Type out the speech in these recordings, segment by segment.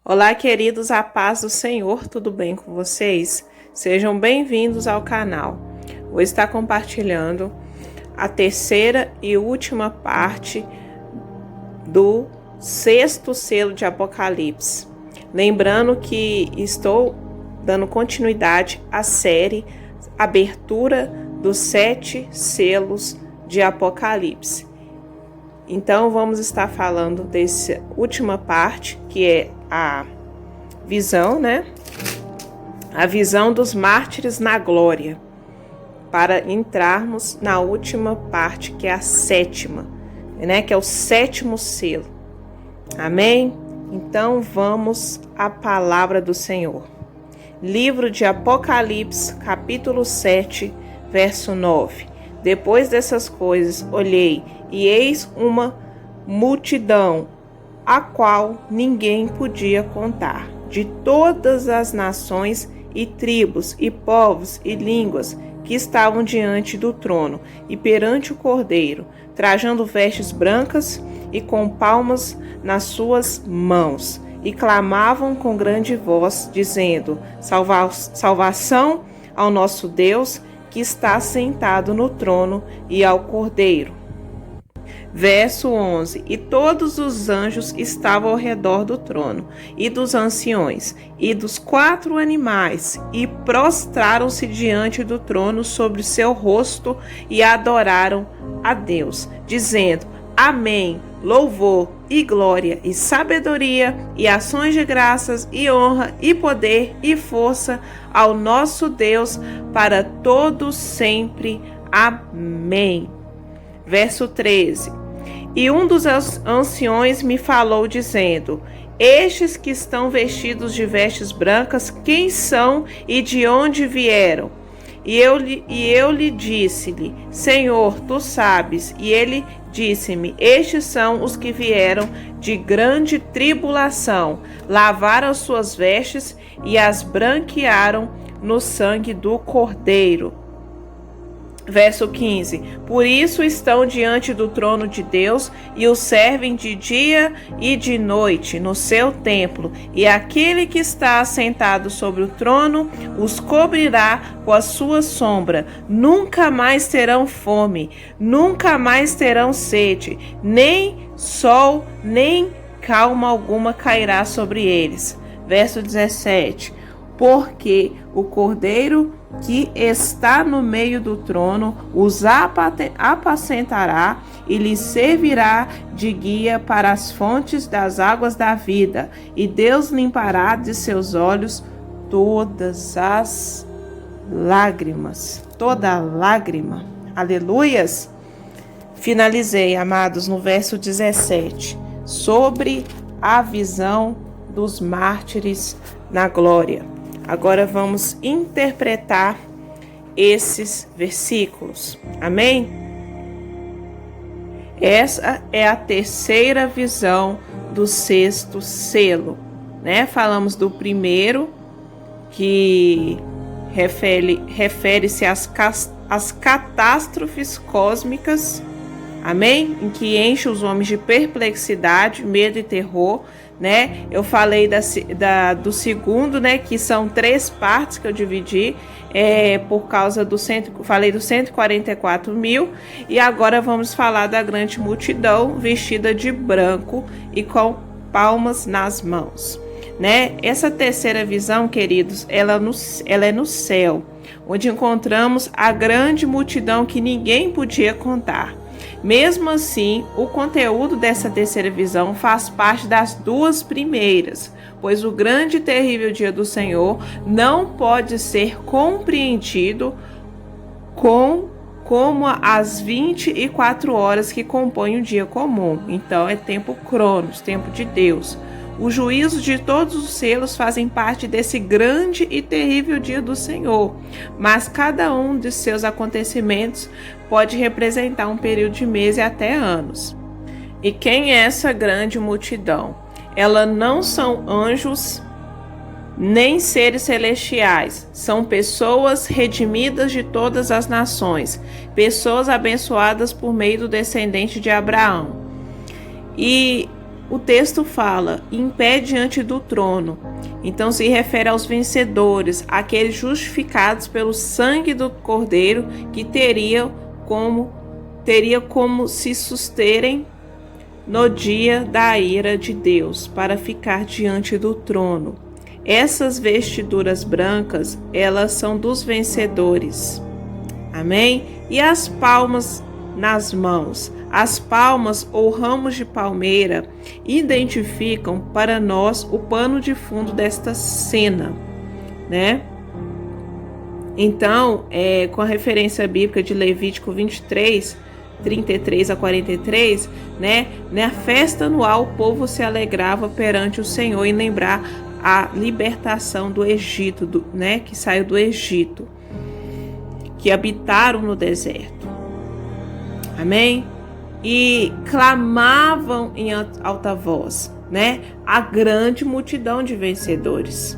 Olá, queridos, a paz do Senhor, tudo bem com vocês? Sejam bem-vindos ao canal. Vou estar compartilhando a terceira e última parte do sexto selo de Apocalipse. Lembrando que estou dando continuidade à série Abertura dos 7 selos de Apocalipse. Então, vamos estar falando dessa última parte, que é a visão, né? A visão dos mártires na glória, para entrarmos na última parte, que é a sétima, né? Que é o sétimo selo. Amém? Então, vamos à palavra do Senhor. Livro de Apocalipse, capítulo 7, verso 9. Depois dessas coisas, olhei, e eis uma multidão, a qual ninguém podia contar, de todas as nações e tribos e povos e línguas que estavam diante do trono e perante o Cordeiro, trajando vestes brancas e com palmas nas suas mãos, e clamavam com grande voz, dizendo: Salvação ao nosso Deus, que está sentado no trono, e ao Cordeiro. Verso 11. E todos os anjos estavam ao redor do trono, e dos anciões, e dos 4 animais, e prostraram-se diante do trono sobre o seu rosto, e adoraram a Deus, dizendo: Amém, louvor e glória e sabedoria e ações de graças e honra e poder e força ao nosso Deus para todos sempre. Amém. Verso 13. E um dos anciões me falou, dizendo: Estes que estão vestidos de vestes brancas, quem são e de onde vieram? E eu lhe disse-lhe: Senhor, tu sabes. E ele disse-me: Estes são os que vieram de grande tribulação, lavaram suas vestes e as branquearam no sangue do Cordeiro. Verso 15. Por isso estão diante do trono de Deus e o servem de dia e de noite no seu templo, e aquele que está assentado sobre o trono os cobrirá com a sua sombra. Nunca mais terão fome, nunca mais terão sede, nem sol, nem calma alguma cairá sobre eles. Verso 17. Porque o Cordeiro que está no meio do trono os apacentará e lhes servirá de guia para as fontes das águas da vida, e Deus limpará de seus olhos todas as lágrimas, toda lágrima. Aleluias! Finalizei, amados, no verso 17, sobre a visão dos mártires na glória. Agora vamos interpretar esses versículos. Amém? Essa é a terceira visão do sexto selo, né? Falamos do primeiro, que refere-se às catástrofes cósmicas, amém? Em que enche os homens de perplexidade, medo e terror, né? Eu falei do segundo, né? Que são 3 partes que eu dividi, por causa falei dos 144 mil, e agora vamos falar da grande multidão vestida de branco e com palmas nas mãos, né? Essa terceira visão, queridos, ela é no céu, onde encontramos a grande multidão que ninguém podia contar. Mesmo assim, o conteúdo dessa terceira visão faz parte das 2 primeiras, pois o grande e terrível dia do Senhor não pode ser compreendido como as 24 horas que compõem o dia comum. Então é tempo cronos, tempo de Deus. Os juízos de todos os selos fazem parte desse grande e terrível dia do Senhor, mas cada um de seus acontecimentos pode representar um período de meses e até anos. E quem é essa grande multidão? Ela não são anjos nem seres celestiais, são pessoas redimidas de todas as nações, pessoas abençoadas por meio do descendente de Abraão. E o texto fala em pé diante do trono. Então se refere aos vencedores, aqueles justificados pelo sangue do Cordeiro, que teria como se susterem no dia da ira de Deus, para ficar diante do trono. Essas vestiduras brancas, elas são dos vencedores. Amém? E as palmas nas mãos. As palmas ou ramos de palmeira identificam para nós o pano de fundo desta cena, né? Então, com a referência bíblica de Levítico 23, 33 a 43, né? Na festa anual, o povo se alegrava perante o Senhor em lembrar a libertação do Egito, né? Que saiu do Egito, que habitaram no deserto. Amém? E clamavam em alta voz, né? A grande multidão de vencedores.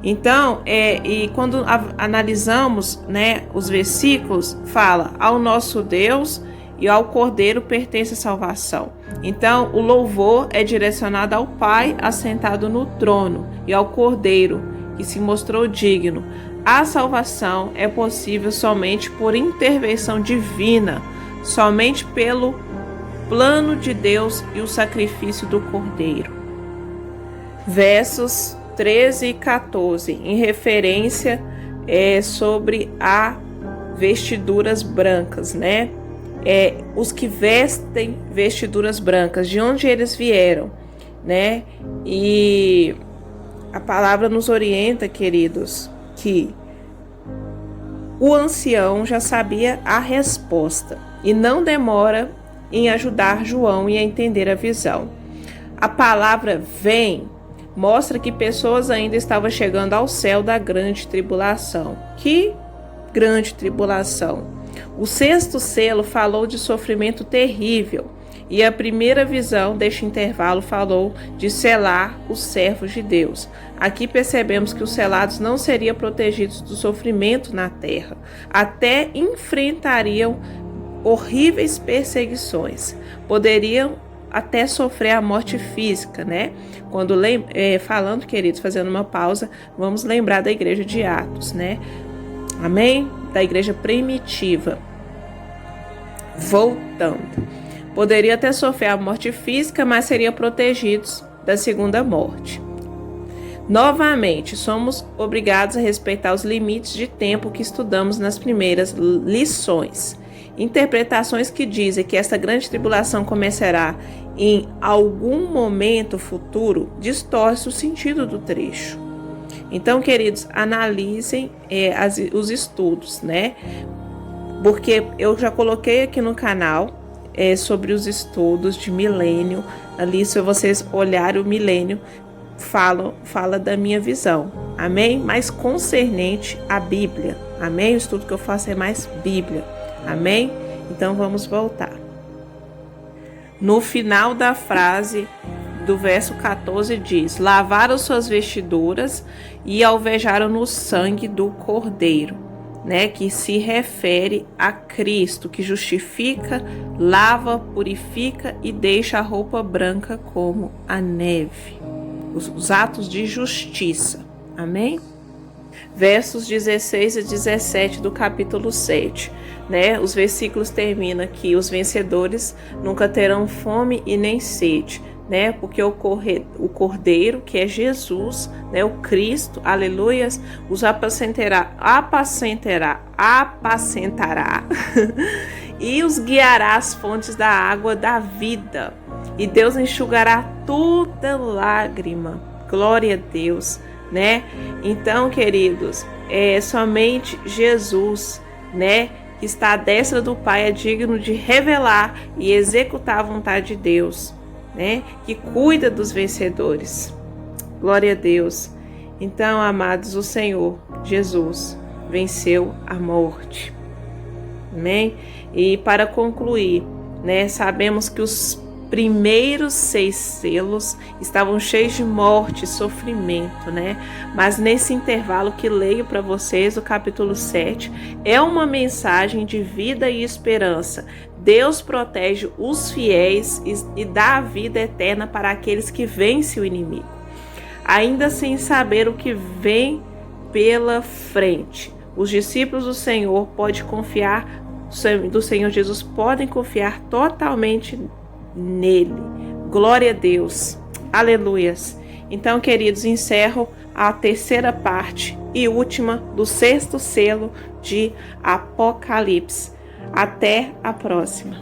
Então, e quando analisamos, né, os versículos, fala: ao nosso Deus e ao Cordeiro pertence a salvação. Então, o louvor é direcionado ao Pai assentado no trono e ao Cordeiro, que se mostrou digno. A salvação é possível somente por intervenção divina, somente pelo plano de Deus e o sacrifício do Cordeiro. Versos 13 e 14, em referência sobre a vestiduras brancas, né? Os que vestem vestiduras brancas, de onde eles vieram, né? E a palavra nos orienta, queridos, que o ancião já sabia a resposta e não demora em ajudar João a entender a visão. A palavra vem mostra que pessoas ainda estavam chegando ao céu da grande tribulação. Que grande tribulação! O sexto selo falou de sofrimento terrível e a primeira visão deste intervalo falou de selar os servos de Deus. Aqui percebemos que os selados não seriam protegidos do sofrimento na terra, até enfrentariam horríveis perseguições, poderiam até sofrer a morte física, né? Quando falando, queridos, fazendo uma pausa, vamos lembrar da igreja de Atos, né? Amém? Da igreja primitiva. Voltando. Poderia até sofrer a morte física, mas seriam protegidos da segunda morte. Novamente, somos obrigados a respeitar os limites de tempo que estudamos nas primeiras lições. Interpretações que dizem que esta grande tribulação começará em algum momento futuro distorce o sentido do trecho. Então, queridos, analisem os estudos, né? Porque eu já coloquei aqui no canal sobre os estudos de milênio. Ali, se vocês olharem o milênio, fala da minha visão, amém? Mais concernente à Bíblia, amém? O estudo que eu faço é mais Bíblia, amém? Então vamos voltar. No final da frase do verso 14 diz: lavaram suas vestiduras e alvejaram no sangue do Cordeiro, né? Que se refere a Cristo, que justifica, lava, purifica e deixa a roupa branca como a neve. Os atos de justiça, amém? Versos 16 e 17 do capítulo 7, né? Os versículos terminam aqui: os vencedores nunca terão fome e nem sede, né? Porque o Cordeiro, que é Jesus, né? O Cristo, aleluias, os apacentará e os guiará às fontes da água da vida, e Deus enxugará toda lágrima. Glória a Deus, né? Então, queridos, somente Jesus, né, que está à destra do Pai, é digno de revelar e executar a vontade de Deus, né, que cuida dos vencedores. Glória a Deus. Então, amados, o Senhor Jesus venceu a morte. Amém? E para concluir, né, sabemos que os primeiros 6 selos estavam cheios de morte e sofrimento, né? Mas nesse intervalo que leio para vocês, o capítulo 7, é uma mensagem de vida e esperança. Deus protege os fiéis e dá a vida eterna para aqueles que vencem o inimigo, ainda sem saber o que vem pela frente. Os discípulos do Senhor do Senhor Jesus podem confiar totalmente nele. Glória a Deus. Aleluias. Então, queridos, encerro a terceira parte e última do 6º selo de Apocalipse. Até a próxima.